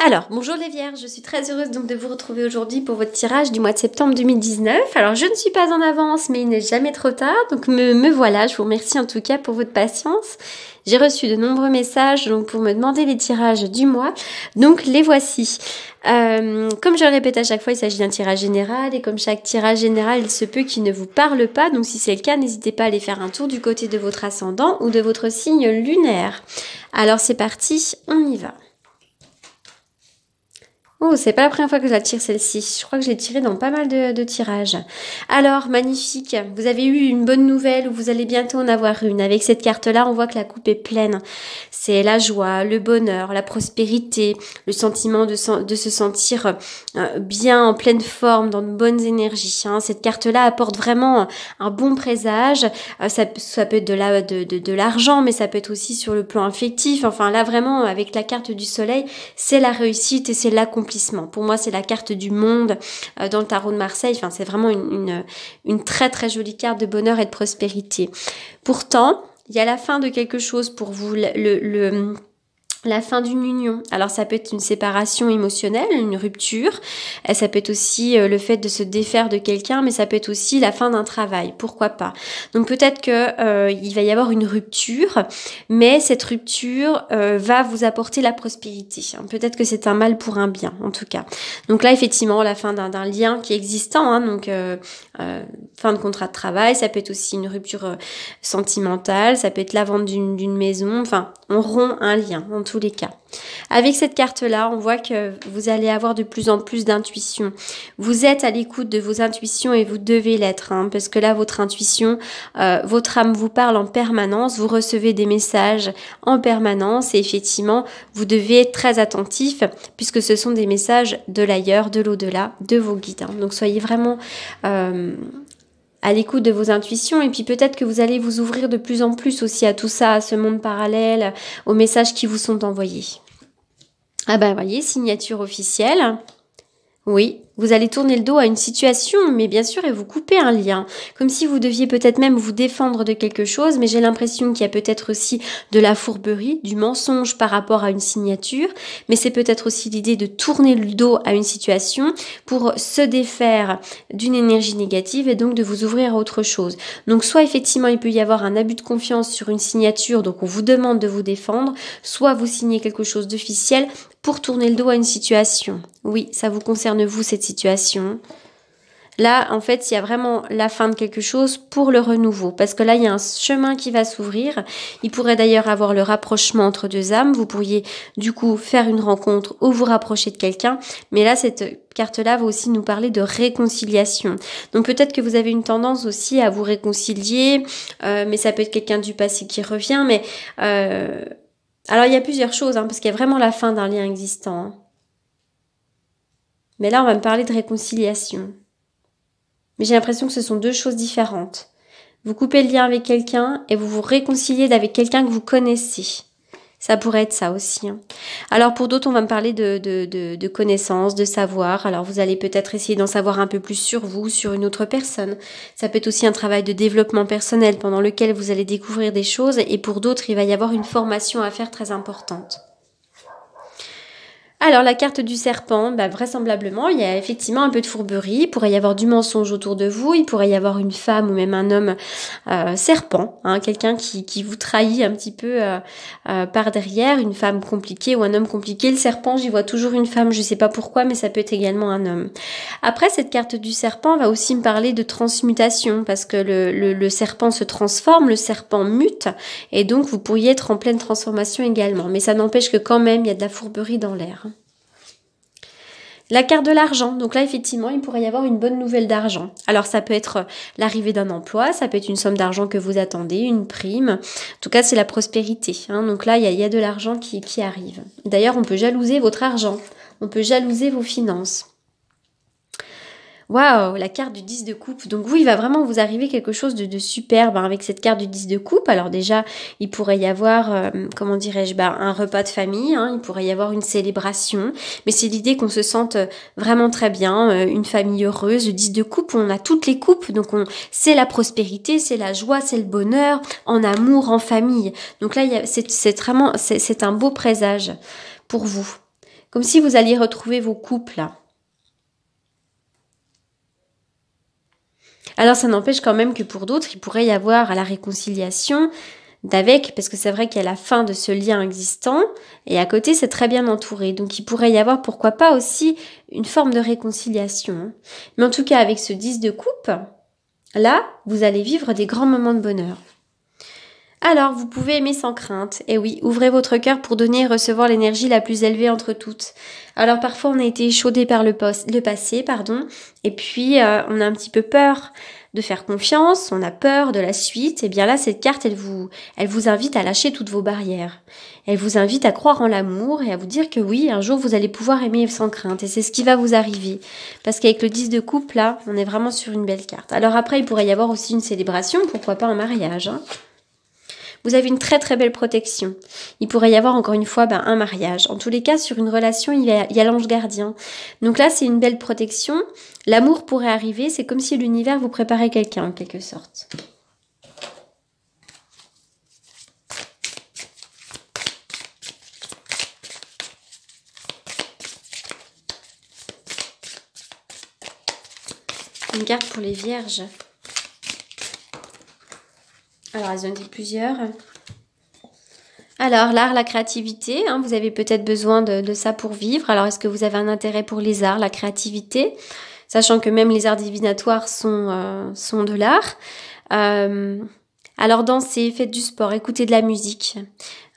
Alors, bonjour les Vierges, je suis très heureuse donc de vous retrouver aujourd'hui pour votre tirage du mois de septembre 2019. Alors, je ne suis pas en avance, mais il n'est jamais trop tard, donc me voilà. Je vous remercie en tout cas pour votre patience. J'ai reçu de nombreux messages donc pour me demander les tirages du mois, donc les voici. Comme je le répète à chaque fois, il s'agit d'un tirage général et comme chaque tirage général, il se peut qu'il ne vous parle pas. Donc si c'est le cas, n'hésitez pas à aller faire un tour du côté de votre ascendant ou de votre signe lunaire. Alors c'est parti, on y va. Oh, c'est pas la première fois que je la tire celle-ci. Je crois que je l'ai tirée dans pas mal de tirages. Alors, magnifique. Vous avez eu une bonne nouvelle ou vous allez bientôt en avoir une. Avec cette carte-là, on voit que la coupe est pleine. C'est la joie, le bonheur, la prospérité, le sentiment de se sentir bien en pleine forme, dans de bonnes énergies. Cette carte-là apporte vraiment un bon présage. Ça peut être de l'argent, mais ça peut être aussi sur le plan affectif. Enfin, là, vraiment, avec la carte du soleil, c'est la réussite et c'est l'accomplissement. Pour moi, c'est la carte du monde dans le tarot de Marseille. Enfin, c'est vraiment une très très jolie carte de bonheur et de prospérité. Pourtant, il y a la fin de quelque chose pour vous, la fin d'une union. Alors ça peut être une séparation émotionnelle, une rupture. Ça peut être aussi le fait de se défaire de quelqu'un, mais ça peut être aussi la fin d'un travail. Pourquoi pas? Donc peut-être que il va y avoir une rupture, mais cette rupture va vous apporter la prospérité. Peut-être que c'est un mal pour un bien, en tout cas. Donc là, effectivement, la fin d'un lien qui est existant. Donc fin de contrat de travail. Ça peut être aussi une rupture sentimentale. Ça peut être la vente d'une maison. Enfin, on rompt un lien, en tous les cas. Avec cette carte-là, on voit que vous allez avoir de plus en plus d'intuition. Vous êtes à l'écoute de vos intuitions et vous devez l'être, parce que là, votre intuition, votre âme vous parle en permanence, vous recevez des messages en permanence et effectivement, vous devez être très attentif puisque ce sont des messages de l'ailleurs, de l'au-delà, de vos guides. Donc, soyez vraiment à l'écoute de vos intuitions et puis peut-être que vous allez vous ouvrir de plus en plus aussi à tout ça, à ce monde parallèle, aux messages qui vous sont envoyés. Ah ben voyez, signature officielle. Oui, vous allez tourner le dos à une situation, mais bien sûr, et vous coupez un lien. Comme si vous deviez peut-être même vous défendre de quelque chose, mais j'ai l'impression qu'il y a peut-être aussi de la fourberie, du mensonge par rapport à une signature, mais c'est peut-être aussi l'idée de tourner le dos à une situation pour se défaire d'une énergie négative et donc de vous ouvrir à autre chose. Donc soit effectivement, il peut y avoir un abus de confiance sur une signature, donc on vous demande de vous défendre, soit vous signez quelque chose d'officiel pour tourner le dos à une situation. Oui, ça vous concerne vous, cette situation. Là, en fait, il y a vraiment la fin de quelque chose pour le renouveau. Parce que là, il y a un chemin qui va s'ouvrir. Il pourrait d'ailleurs avoir le rapprochement entre deux âmes. Vous pourriez, du coup, faire une rencontre ou vous rapprocher de quelqu'un. Mais là, cette carte-là va aussi nous parler de réconciliation. Donc, peut-être que vous avez une tendance aussi à vous réconcilier. Mais ça peut être quelqu'un du passé qui revient. Mais alors, il y a plusieurs choses, parce qu'il y a vraiment la fin d'un lien existant. Mais là, on va me parler de réconciliation. Mais j'ai l'impression que ce sont deux choses différentes. Vous coupez le lien avec quelqu'un et vous vous réconciliez avec quelqu'un que vous connaissez. Ça pourrait être ça aussi. Alors pour d'autres, on va me parler de connaissances, de savoir. Alors vous allez peut-être essayer d'en savoir un peu plus sur vous, sur une autre personne. Ça peut être aussi un travail de développement personnel pendant lequel vous allez découvrir des choses. Et pour d'autres, il va y avoir une formation à faire très importante. Alors la carte du serpent, vraisemblablement, il y a effectivement un peu de fourberie, il pourrait y avoir du mensonge autour de vous, il pourrait y avoir une femme ou même un homme serpent, quelqu'un qui vous trahit un petit peu par derrière, une femme compliquée ou un homme compliqué. Le serpent, j'y vois toujours une femme, je sais pas pourquoi, mais ça peut être également un homme. Après, cette carte du serpent va aussi me parler de transmutation, parce que le serpent se transforme, le serpent mute, et donc vous pourriez être en pleine transformation également. Mais ça n'empêche que quand même, il y a de la fourberie dans l'air. La carte de l'argent, donc là effectivement il pourrait y avoir une bonne nouvelle d'argent. Alors ça peut être l'arrivée d'un emploi, ça peut être une somme d'argent que vous attendez, une prime. En tout cas c'est la prospérité. Donc là il y a de l'argent qui arrive. D'ailleurs on peut jalouser votre argent, on peut jalouser vos finances. Waouh, la carte du 10 de coupe. Donc vous, il va vraiment vous arriver quelque chose de superbe avec cette carte du 10 de coupe. Alors déjà, il pourrait y avoir, un repas de famille, il pourrait y avoir une célébration. Mais c'est l'idée qu'on se sente vraiment très bien, une famille heureuse. Le 10 de coupe, on a toutes les coupes. Donc c'est la prospérité, c'est la joie, c'est le bonheur, en amour, en famille. Donc là, c'est un beau présage pour vous. Comme si vous alliez retrouver vos couples. Alors ça n'empêche quand même que pour d'autres, il pourrait y avoir la réconciliation d'avec, parce que c'est vrai qu'il y a la fin de ce lien existant, et à côté c'est très bien entouré. Donc il pourrait y avoir pourquoi pas aussi une forme de réconciliation. Hein. Mais en tout cas avec ce 10 de coupe, là vous allez vivre des grands moments de bonheur. Alors, vous pouvez aimer sans crainte. Et oui, ouvrez votre cœur pour donner et recevoir l'énergie la plus élevée entre toutes. Alors, parfois, on a été échaudé par le passé, et puis on a un petit peu peur de faire confiance, on a peur de la suite. Et bien là, cette carte, elle vous invite à lâcher toutes vos barrières. Elle vous invite à croire en l'amour et à vous dire que oui, un jour, vous allez pouvoir aimer sans crainte. Et c'est ce qui va vous arriver. Parce qu'avec le 10 de coupe, là, on est vraiment sur une belle carte. Alors après, il pourrait y avoir aussi une célébration, pourquoi pas un mariage, hein. Vous avez une très très belle protection. Il pourrait y avoir encore une fois un mariage. En tous les cas, sur une relation, il y a l'ange gardien. Donc là, c'est une belle protection. L'amour pourrait arriver. C'est comme si l'univers vous préparait quelqu'un, en quelque sorte. Une carte pour les vierges. Alors, elles ont dit plusieurs. Alors, l'art, la créativité, hein, vous avez peut-être besoin de ça pour vivre. Alors, est-ce que vous avez un intérêt pour les arts, la créativité? Sachant que même les arts divinatoires sont de l'art. Alors, dansez, faites du sport, écoutez de la musique.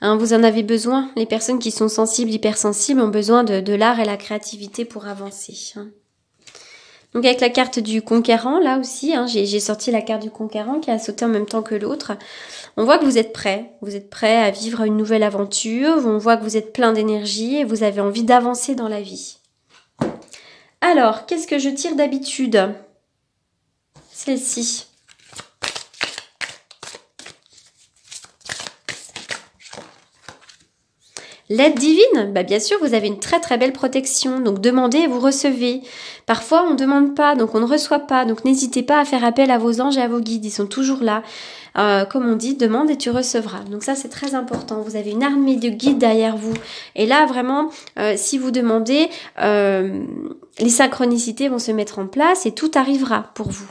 Hein, vous en avez besoin. Les personnes qui sont sensibles, hypersensibles ont besoin de l'art et la créativité pour avancer. Hein. Donc avec la carte du conquérant, là aussi, hein, j'ai sorti la carte du conquérant qui a sauté en même temps que l'autre. On voit que vous êtes prêt à vivre une nouvelle aventure, on voit que vous êtes plein d'énergie et vous avez envie d'avancer dans la vie. Alors, qu'est-ce que je tire d'habitude? Celle-ci. L'aide divine, bien sûr, vous avez une très très belle protection, donc demandez et vous recevez. Parfois, on ne demande pas, donc on ne reçoit pas, donc n'hésitez pas à faire appel à vos anges et à vos guides, ils sont toujours là. Comme on dit, demande et tu recevras. Donc ça, c'est très important. Vous avez une armée de guides derrière vous. Et là, vraiment, si vous demandez, les synchronicités vont se mettre en place et tout arrivera pour vous.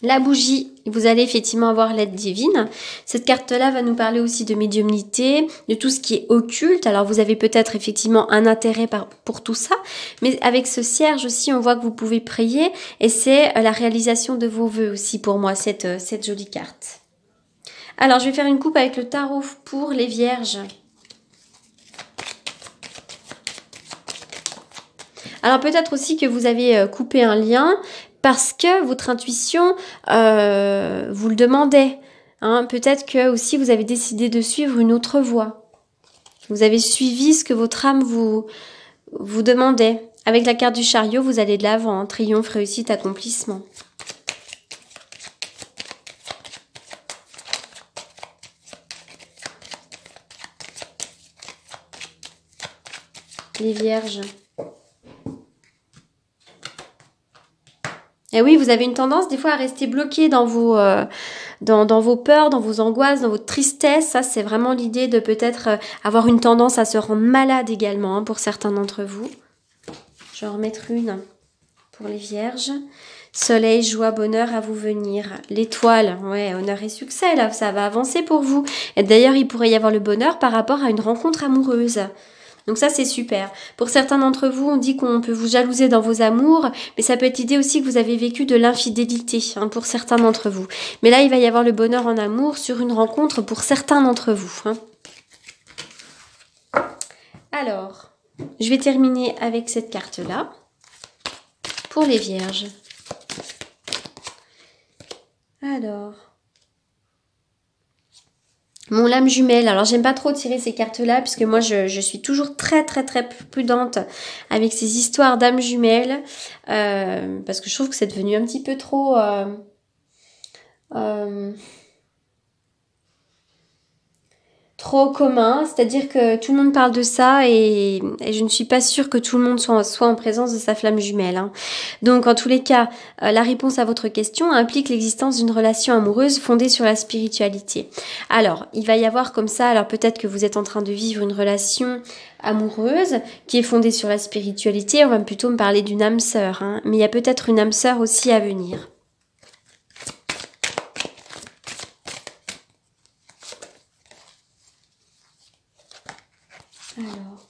La bougie, vous allez effectivement avoir l'aide divine. Cette carte-là va nous parler aussi de médiumnité, de tout ce qui est occulte. Alors vous avez peut-être effectivement un intérêt pour tout ça, mais avec ce cierge aussi, on voit que vous pouvez prier et c'est la réalisation de vos vœux aussi pour moi, cette jolie carte. Alors je vais faire une coupe avec le tarot pour les vierges. Alors peut-être aussi que vous avez coupé un lien parce que votre intuition vous le demandait. Hein. Peut-être que aussi vous avez décidé de suivre une autre voie. Vous avez suivi ce que votre âme vous demandait. Avec la carte du chariot, vous allez de l'avant. Hein. Triomphe, réussite, accomplissement. Les vierges. Et oui, vous avez une tendance des fois à rester bloqué dans vos peurs, dans vos angoisses, dans votre tristesse. Ça, c'est vraiment l'idée de peut-être avoir une tendance à se rendre malade également hein, pour certains d'entre vous. Je vais en remettre une pour les vierges. Soleil, joie, bonheur à vous venir. L'étoile, ouais, honneur et succès, là, ça va avancer pour vous. Et d'ailleurs, il pourrait y avoir le bonheur par rapport à une rencontre amoureuse. Donc ça, c'est super. Pour certains d'entre vous, on dit qu'on peut vous jalouser dans vos amours, mais ça peut être l'idée aussi que vous avez vécu de l'infidélité hein, pour certains d'entre vous. Mais là, il va y avoir le bonheur en amour sur une rencontre pour certains d'entre vous. Hein. Alors, je vais terminer avec cette carte-là pour les vierges. Alors... Mon lame jumelle, alors j'aime pas trop tirer ces cartes-là puisque moi je suis toujours très prudente avec ces histoires d'âme jumelle parce que je trouve que c'est devenu un petit peu trop... trop commun, c'est-à-dire que tout le monde parle de ça et je ne suis pas sûre que tout le monde soit en présence de sa flamme jumelle. Hein. Donc en tous les cas, la réponse à votre question implique l'existence d'une relation amoureuse fondée sur la spiritualité. Alors, il va y avoir comme ça, alors peut-être que vous êtes en train de vivre une relation amoureuse qui est fondée sur la spiritualité, on va plutôt me parler d'une âme sœur, hein, mais il y a peut-être une âme sœur aussi à venir. Alors,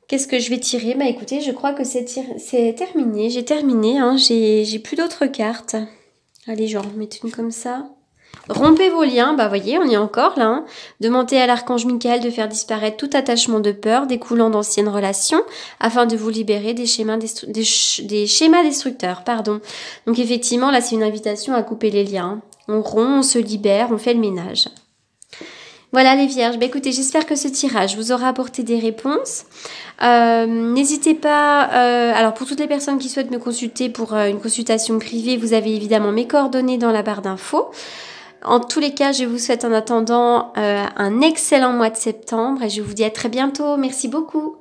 qu'est-ce que je vais tirer? Bah écoutez, je crois que c'est terminé. J'ai terminé, hein. J'ai plus d'autres cartes. Allez, je vais en remettre une comme ça. Rompez vos liens, bah voyez, on y est encore là. Hein. Demandez à l'archange Michael de faire disparaître tout attachement de peur découlant d'anciennes relations afin de vous libérer des schémas, des schémas destructeurs. Pardon. Donc effectivement, là c'est une invitation à couper les liens. On rompt, on se libère, on fait le ménage. Voilà les vierges, bah écoutez, j'espère que ce tirage vous aura apporté des réponses. N'hésitez pas, alors pour toutes les personnes qui souhaitent me consulter pour une consultation privée, vous avez évidemment mes coordonnées dans la barre d'infos. En tous les cas, je vous souhaite en attendant un excellent mois de septembre et je vous dis à très bientôt. Merci beaucoup.